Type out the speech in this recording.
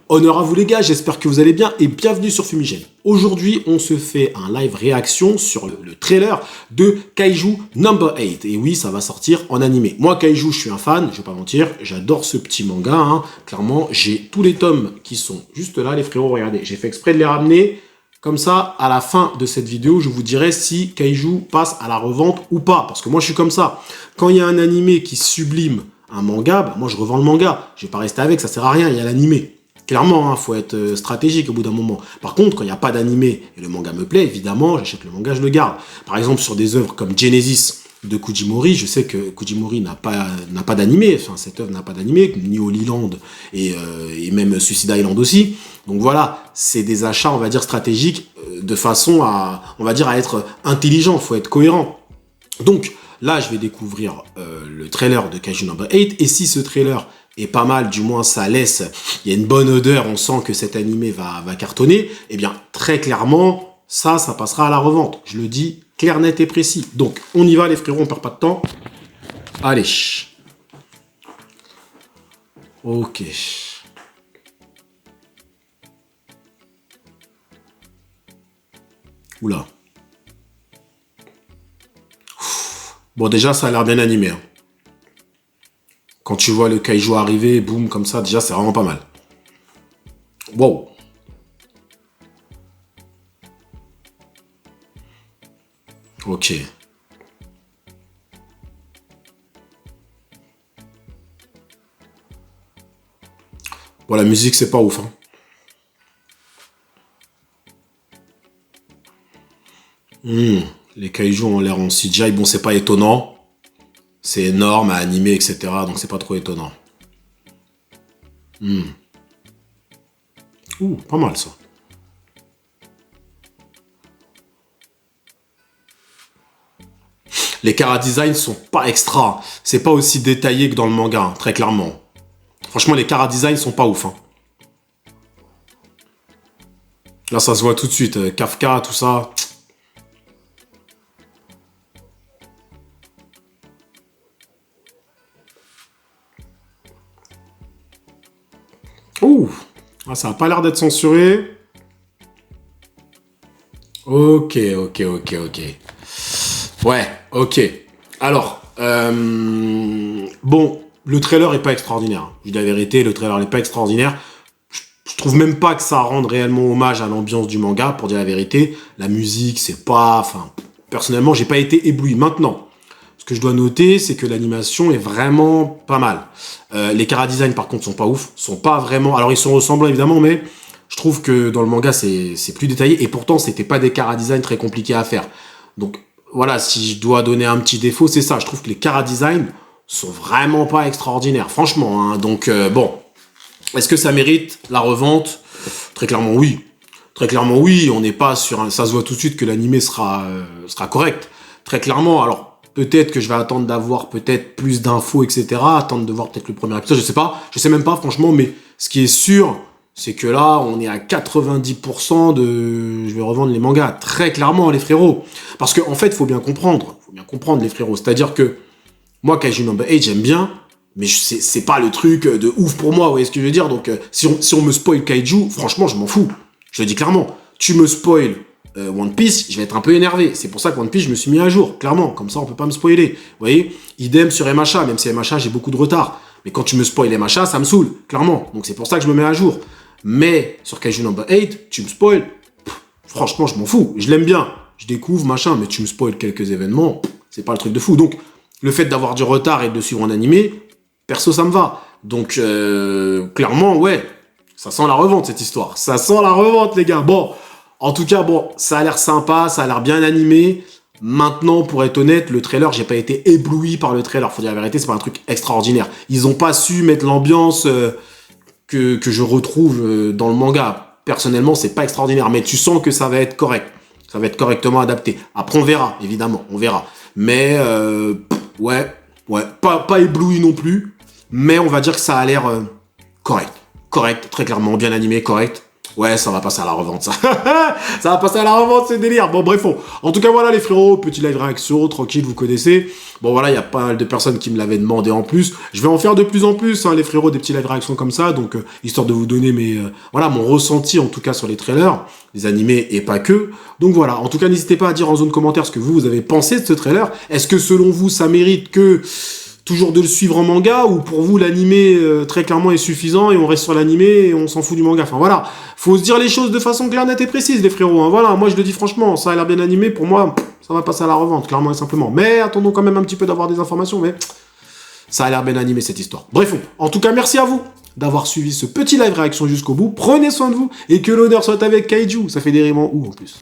Honneur à vous les gars, j'espère que vous allez bien et bienvenue sur Fumigène. Aujourd'hui, on se fait un live réaction sur le trailer de Kaiju Number 8. Et oui, ça va sortir en animé. Moi, Kaiju, je suis un fan, je vais pas mentir, j'adore ce petit manga. Hein. Clairement, j'ai tous les tomes qui sont juste là, les frérots, regardez. J'ai fait exprès de les ramener. Comme ça, à la fin de cette vidéo, je vous dirai si Kaiju passe à la revente ou pas. Parce que moi, je suis comme ça. Quand il y a un animé qui sublime un manga, bah, moi, je revends le manga. Je vais pas rester avec, ça sert à rien, il y a l'animé. Clairement, il faut être stratégique au bout d'un moment. Par contre, quand il n'y a pas d'animé et le manga me plaît, évidemment, j'achète le manga, je le garde. Par exemple, sur des œuvres comme Genesis de Kujimori, je sais que Kujimori n'a pas d'animé, enfin, cette œuvre n'a pas d'animé, ni Holy Land et même Suicide Island aussi. Donc voilà, c'est des achats, on va dire, stratégiques de façon à, on va dire, à être intelligent, il faut être cohérent. Donc là, je vais découvrir le trailer de Kaiju Number 8, et si ce trailer est pas mal, du moins ça laisse, il y a une bonne odeur, on sent que cet animé va cartonner, eh bien très clairement, ça passera à la revente. Je le dis clair, net et précis. Donc on y va les frérots, on perd pas de temps. Allez. Ok. Oula. Bon déjà ça a l'air bien animé. Hein. Quand tu vois le kaiju arriver, boum, comme ça, déjà, c'est vraiment pas mal. Wow. Ok. Bon, la musique, c'est pas ouf. Hein. Les kaiju ont l'air en CGI. Bon, c'est pas étonnant. C'est énorme à animer, etc. Donc, c'est pas trop étonnant. Ouh, pas mal, ça. Les chara-design sont pas extra. C'est pas aussi détaillé que dans le manga, hein, très clairement. Franchement, les chara-design sont pas ouf. Hein. Là, ça se voit tout de suite. Kafka, tout ça. Ouh, ah, ça a pas l'air d'être censuré. Ok. Ouais, ok. Alors, bon, le trailer est pas extraordinaire. Je dis la vérité, le trailer n'est pas extraordinaire. Je trouve même pas que ça rende réellement hommage à l'ambiance du manga, pour dire la vérité. La musique, c'est pas... Enfin, personnellement, j'ai pas été ébloui. Maintenant, ce que je dois noter, c'est que l'animation est vraiment pas mal. Les chara-design, par contre, sont pas ouf. Sont pas vraiment... Alors, ils sont ressemblants, évidemment, mais je trouve que dans le manga, c'est plus détaillé. Et pourtant, c'était pas des chara-design très compliqués à faire. Donc, voilà, si je dois donner un petit défaut, c'est ça. Je trouve que les chara-design sont vraiment pas extraordinaires. Franchement, hein. Donc, bon... Est-ce que ça mérite la revente? Très clairement, oui. Très clairement, oui. On n'est pas sur un... Ça se voit tout de suite que l'animé sera correct. Très clairement. Alors, peut-être que je vais attendre d'avoir peut-être plus d'infos, etc. Attendre de voir peut-être le premier épisode. Je sais pas. Je sais même pas, franchement. Mais ce qui est sûr, c'est que là, on est à 90% de... Je vais revendre les mangas. Très clairement, les frérots. Parce qu'en fait, il faut bien comprendre. Il faut bien comprendre, les frérots. C'est-à-dire que moi, Kaiju Number 8, j'aime bien. Mais c'est pas le truc de ouf pour moi, vous voyez ce que je veux dire? Donc, si on me spoil Kaiju, franchement, je m'en fous. Je le dis clairement. Tu me spoil One Piece, je vais être un peu énervé. C'est pour ça que One Piece, je me suis mis à jour, clairement. Comme ça, on peut pas me spoiler. Vous voyez? Idem sur MHA, même si MHA, j'ai beaucoup de retard. Mais quand tu me spoil MHA, ça me saoule, clairement. Donc, c'est pour ça que je me mets à jour. Mais sur Kaiju Number 8, tu me spoil. Franchement, je m'en fous. Je l'aime bien. Je découvre, machin. Mais tu me spoil quelques événements, c'est pas le truc de fou. Donc, le fait d'avoir du retard et de suivre en animé, perso, ça me va. Donc, clairement, ouais, ça sent la revente, cette histoire. Ça sent la revente, les gars. Bon, en tout cas, bon, ça a l'air sympa, ça a l'air bien animé. Maintenant, pour être honnête, le trailer, j'ai pas été ébloui par le trailer. Faut dire la vérité, c'est pas un truc extraordinaire. Ils ont pas su mettre l'ambiance que je retrouve dans le manga. Personnellement, c'est pas extraordinaire. Mais tu sens que ça va être correct. Ça va être correctement adapté. Après, on verra, évidemment, on verra. Mais, ouais, pas ébloui non plus. Mais on va dire que ça a l'air correct. Correct, très clairement, bien animé, correct. Ouais, ça va passer à la revente, ça. Ça va passer à la revente, c'est délire. Bon, bref, en tout cas, voilà, les frérots, petit live réaction, tranquille, vous connaissez. Bon, voilà, il y a pas mal de personnes qui me l'avaient demandé en plus. Je vais en faire de plus en plus, hein, les frérots, des petits live réactions comme ça. Donc, histoire de vous donner voilà, mon ressenti, en tout cas, sur les trailers, les animés et pas que. Donc, voilà. En tout cas, n'hésitez pas à dire en zone commentaire ce que vous avez pensé de ce trailer. Est-ce que, selon vous, ça mérite que toujours de le suivre en manga, ou pour vous l'animé très clairement est suffisant et on reste sur l'animé et on s'en fout du manga. Enfin voilà, faut se dire les choses de façon claire, nette et précise les frérots, hein. Voilà, moi je le dis franchement, ça a l'air bien animé, pour moi ça va passer à la revente, clairement et simplement. Mais attendons quand même un petit peu d'avoir des informations, mais ça a l'air bien animé cette histoire. Bref, en tout cas merci à vous d'avoir suivi ce petit live réaction jusqu'au bout, prenez soin de vous et que l'honneur soit avec Kaiju, ça fait des rimes en ou en plus.